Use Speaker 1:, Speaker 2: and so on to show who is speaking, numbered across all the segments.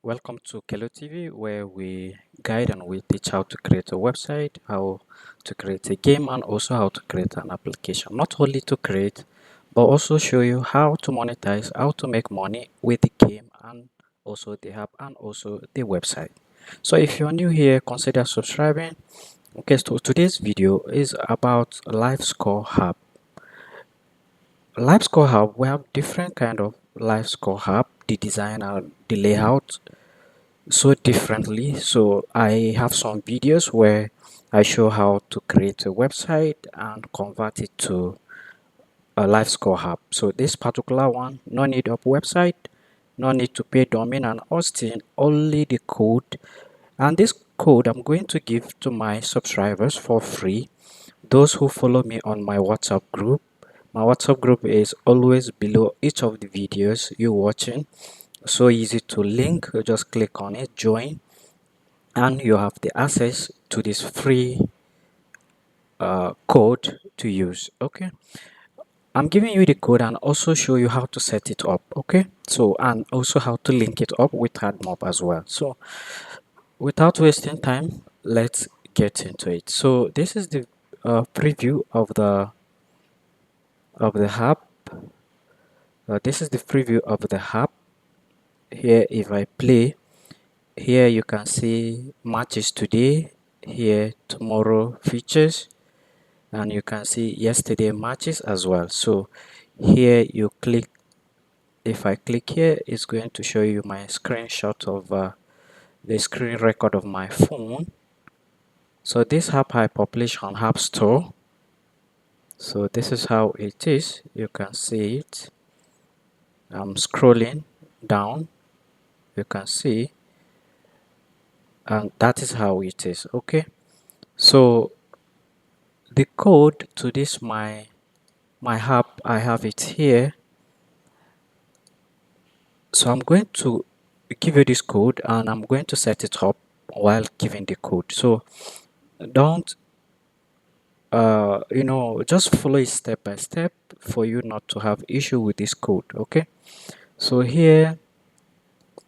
Speaker 1: Welcome to Kelo TV, where we guide and we teach how to create a website, how to create a game, and also how to create an application. Not only to create, but also show you how to monetize, how to make money with the game and also the app and also the website. So if you're new here, consider subscribing. Okay, so today's video is about Live Score Hub. Live Score Hub, we have different kind of Live Score Hub, the design and the layout so differently. So I have some videos where I show how to create a website and convert it to a live score hub. So this particular one, no need of website, no need to pay domain and hosting, only the code. And this code I'm going to give to my subscribers for free, those who follow me on my WhatsApp group. My WhatsApp group is always below each of the videos you're watching. So easy to link, you just click on it, join, and you have the access to this free code to use. Okay, I'm giving you the code and also show you how to set it up. Okay, so and also how to link it up with AdMob as well. So without wasting time, let's get into it. So this is the preview of the hub. This is the preview of the hub. Here, if I play, here you can see matches today. Here tomorrow features, and you can see yesterday matches as well. So here you click, if I click here, it's going to show you my screenshot of the screen record of my phone. So this app I publish on App Store. So this is how it is. You can see it. I'm scrolling down, you can see, and that is how it is. Okay, so the code to this my app, I have it here. So I'm going to give you this code and I'm going to set it up while giving the code. So don't just follow it step by step for you not to have issue with this code. Okay, so here,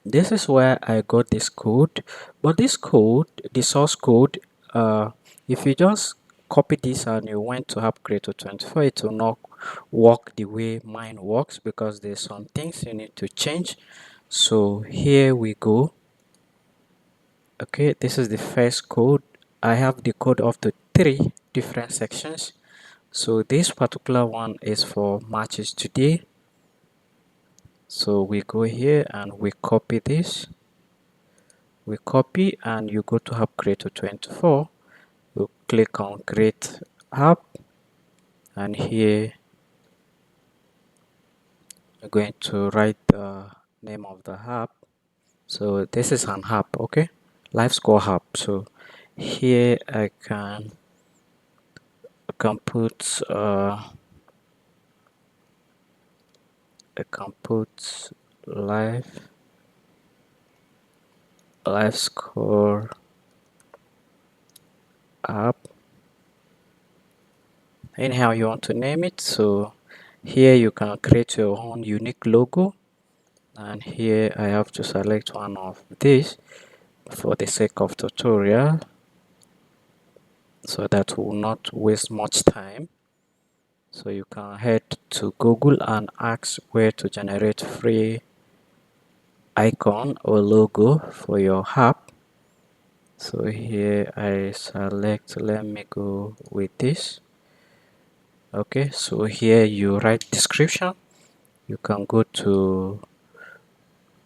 Speaker 1: this is where I got this code, but this code, the source code, if you just copy this and you went to AppCreator24, it will not work the way mine works because there's some things you need to change. So here we go. Okay, this is the first code. I have the code of the 3 different sections. So this particular one is for matches today. So we go here and we copy this. We copy and you go to AppCreator24. You click on create app, and here you're going to write the name of the app. So this is an app, okay, live score app. So here I can put live score app, anyhow you want to name it. So here you can create your own unique logo, and here I have to select one of these for the sake of tutorial, so that will not waste much time. So you can head to Google and ask where to generate free icon or logo for your app. So here I select, let me go with this. Okay, so here you write description. You can go to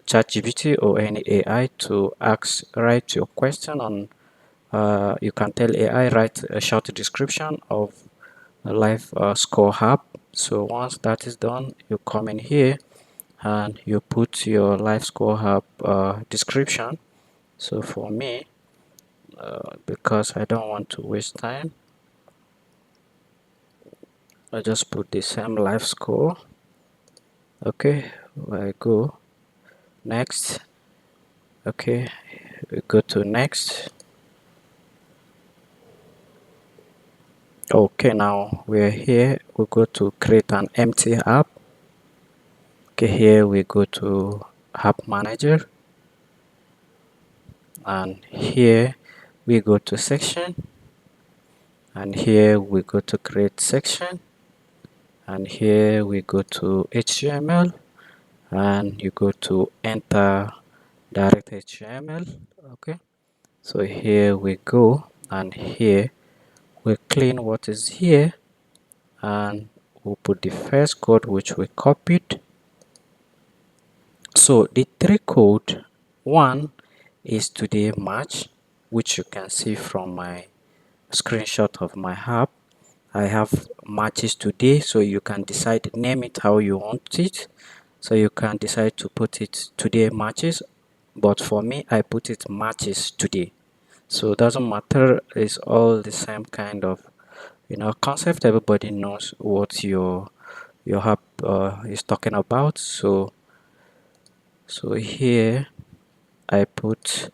Speaker 1: ChatGPT or any AI to write your question on. You can tell AI write a short description of a live score app. So once that is done, you come in here and you put your live score app description. So for me, because I don't want to waste time, I just put the same live score. Okay, I go next. Okay, we go to next. Okay, now we're here. We go to create an empty app. Okay, here we go to app manager. and here we go to section, and here we go to create section, and here we go to HTML, and you go to enter direct HTML. Okay, so here we go, and here we clean what is here, and we'll put the first code which we copied. So the three code, one is today match, which you can see from my screenshot of my app. I have matches today, so you can decide name it how you want it. So you can decide to put it today matches, but for me I put it matches today. So it doesn't matter, it's all the same kind of concept. Everybody knows what your app is talking about. So here I put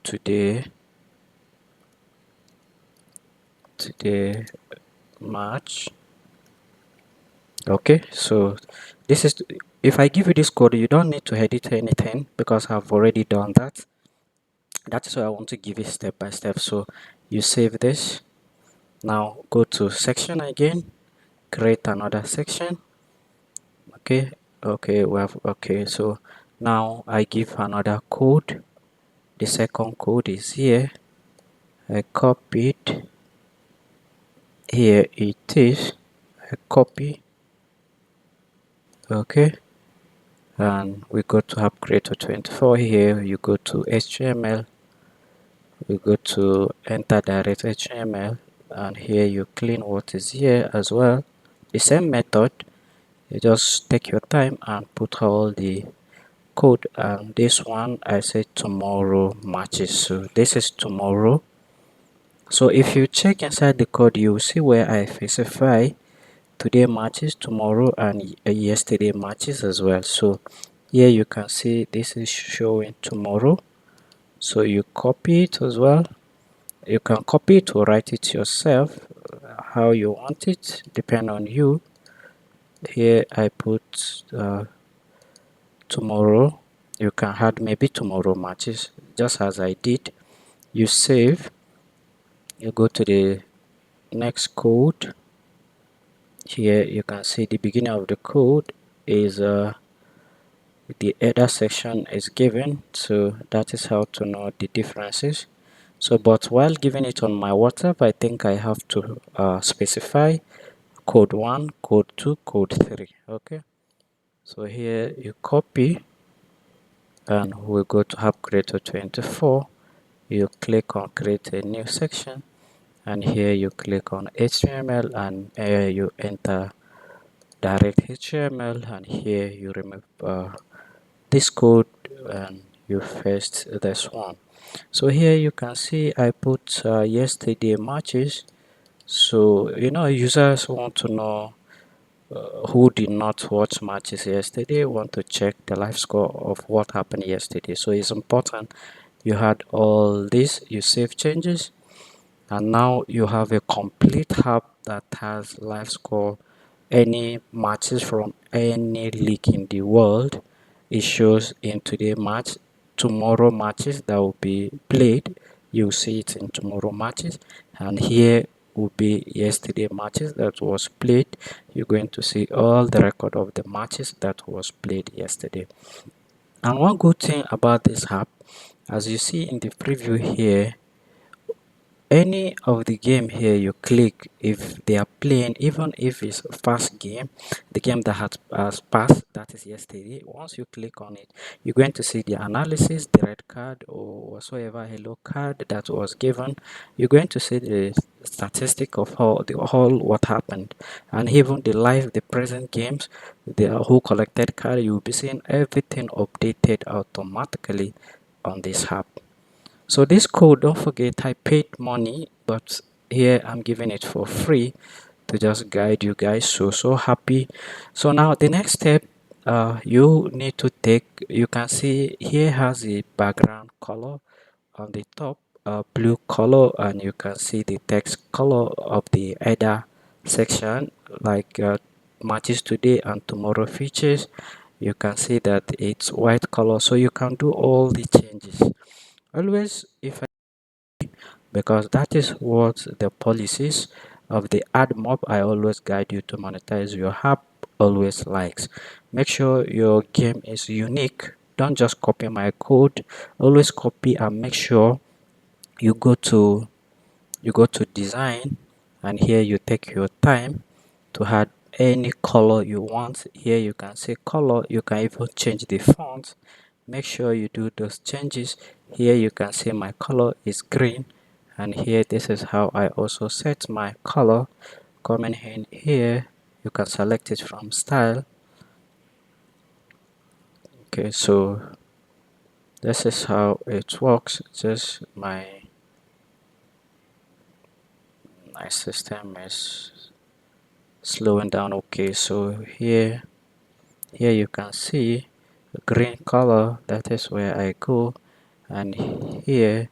Speaker 1: today March. Okay, so this is, if I give you this code, you don't need to edit anything because I've already done that. That is why I want to give it step by step. So you save this. Now go to section again, create another section. Okay, so now I give another code. The second code is here. I copied. Here it is. I copy. Okay, and we go to AppCreator24. Here you go to HTML, we go to enter direct HTML, and here you clean what is here as well. The same method, you just take your time and put all the code. And this one I say tomorrow matches, so this is tomorrow. So if you check inside the code, you will see where I specify today matches, tomorrow, and yesterday matches as well. So here you can see this is showing tomorrow, so you copy it as well. You can copy it or write it yourself how you want it, depend on you. Here I put tomorrow. You can add maybe tomorrow matches, just as I did. You save, you go to the next code. Here you can see the beginning of the code is the header section is given, so that is how to know the differences. So but while giving it on my WhatsApp, I think I have to specify code 1, code 2, code 3. Okay, so here you copy, and we go to AppCreator24. You click on create a new section, and here you click on HTML, and here you enter direct HTML, and here you remove this code, and you paste this one. So here you can see I put yesterday matches. So users want to know who did not watch matches yesterday, want to check the live score of what happened yesterday. So it's important you had all this, you save changes, and now you have a complete app that has live score. Any matches from any league in the world, it shows in today match. Tomorrow matches that will be played, you see it in tomorrow matches, and here will be yesterday matches that was played. You're going to see all the record of the matches that was played yesterday. And one good thing about this app, as you see in the preview here, any of the game here you click, if they are playing, even if it's a fast game, the game that has passed, that is yesterday, once you click on it, you're going to see the analysis, the red card or whatsoever hello card that was given. You're going to see the statistic of all what happened, and even the live, the present games, the who collected card. You'll be seeing everything updated automatically on this app. So this code, don't forget, I paid money, but here I'm giving it for free to just guide you guys. So happy. So now the next step you need to take, you can see here has a background color on the top, blue color, and you can see the text color of the header section, like matches today and tomorrow features. you can see that it's white color, so you can do all the changes. Always, if I, because that is what the policies of the AdMob I always guide you to monetize your app always likes. Make sure your game is unique. Don't just copy my code. Always copy and make sure you go to design, and here you take your time to add any color you want. Here you can say color, you can even change the font. Make sure you do those changes. Here you can say my color is green, and here this is how I also set my color. Coming in here, you can select it from style. Okay, so this is how it works. Just my system is slowing down. Okay, so here you can see the green color. That is where I go, and here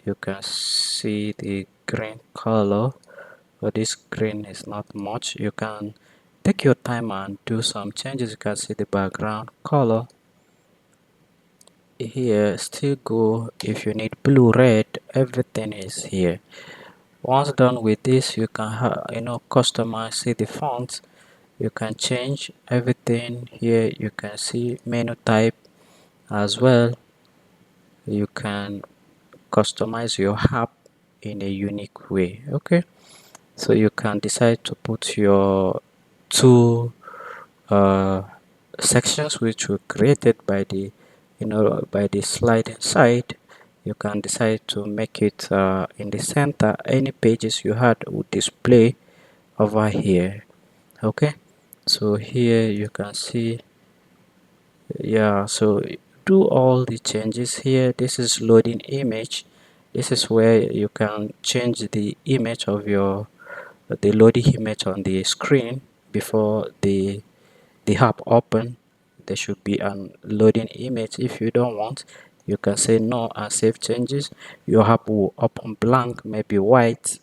Speaker 1: you can see the green color, but this green is not much. You can take your time and do some changes. You can see the background color here. Still go if you need blue, red, everything is here. Once done with this, you can customize. See the font, you can change everything here. You can see menu type as well. You can customize your app in a unique way. Okay, so you can decide to put your two uh, sections which were created by the by the sliding side. You can decide to make it in the center. Any pages you had would display over here. Okay, so here you can see, yeah, so do all the changes here. This is loading image. This is where you can change the image of your the loading image on the screen before the app open. There should be an loading image. If you don't want, you can say no and save changes. Your app will open blank, maybe white,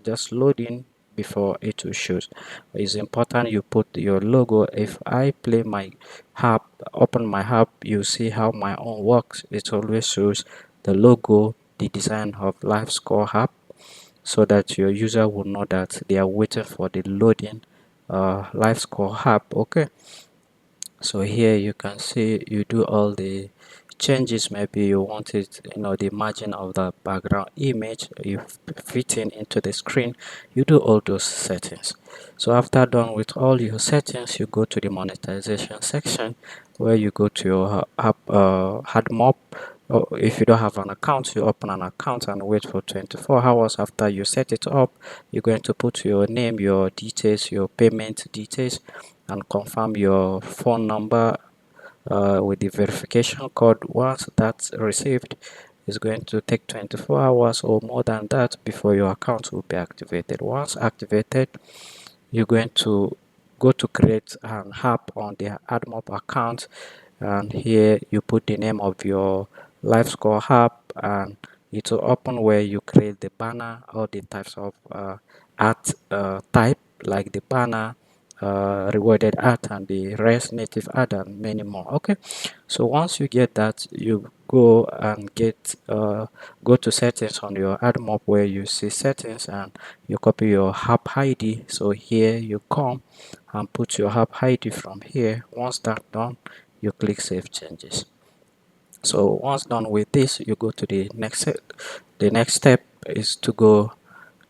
Speaker 1: just loading before it will show. It's important you put your logo. If I play my app, open my app, you see how my own works. It always shows the logo, the design of live score app, so that your user will know that they are waiting for the loading live score app. Okay, so here you can see you do all the changes. Maybe you want it, the margin of the background image you fit in into the screen. You do all those settings. So after done with all your settings, you go to the monetization section, where you go to your app AdMob. Or if you don't have an account, you open an account and wait for 24 hours. After you set it up, you're going to put your name, your details, your payment details, and confirm your phone number with the verification code. Once that's received, it's going to take 24 hours or more than that before your account will be activated. Once activated, you're going to go to create an app on the AdMob account, and here you put the name of your live score app, and it will open where you create the banner, all the types of art type, like the banner, rewarded art, and the rest, native art, and many more. Okay, so once you get that, you go and go to settings on your AdMob, where you see settings, and you copy your app ID. So here you come and put your app ID from here. Once that's done, you click save changes. So once done with this, you go to the next step. The next step is to go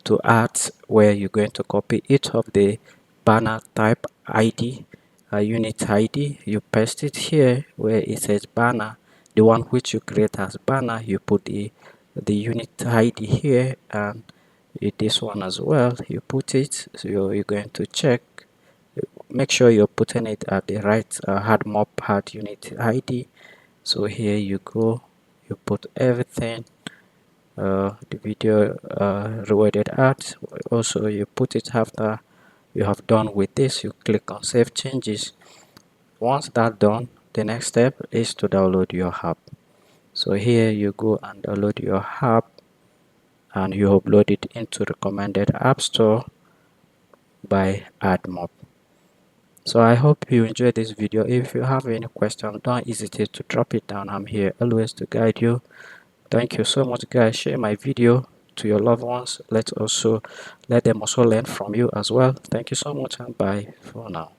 Speaker 1: to ads, where you're going to copy each of the banner type ID, unit ID. You paste it here where it says banner, the one which you create as banner. You put the unit ID here, and this one as well, you put it. So you're going to check, make sure you're putting it at the right AdMob had unit ID. So here you go, you put everything, the video rewarded ads. Also, you put it after you have done with this. You click on save changes. Once that's done, the next step is to download your app. So here you go and download your app, and you upload it into recommended app store by AdMob. So I hope you enjoyed this video. If you have any question, don't hesitate to drop it down. I'm here always to guide you. Thank you so much, guys. Share my video to your loved ones. Let them also learn from you as well. Thank you so much, and bye for now.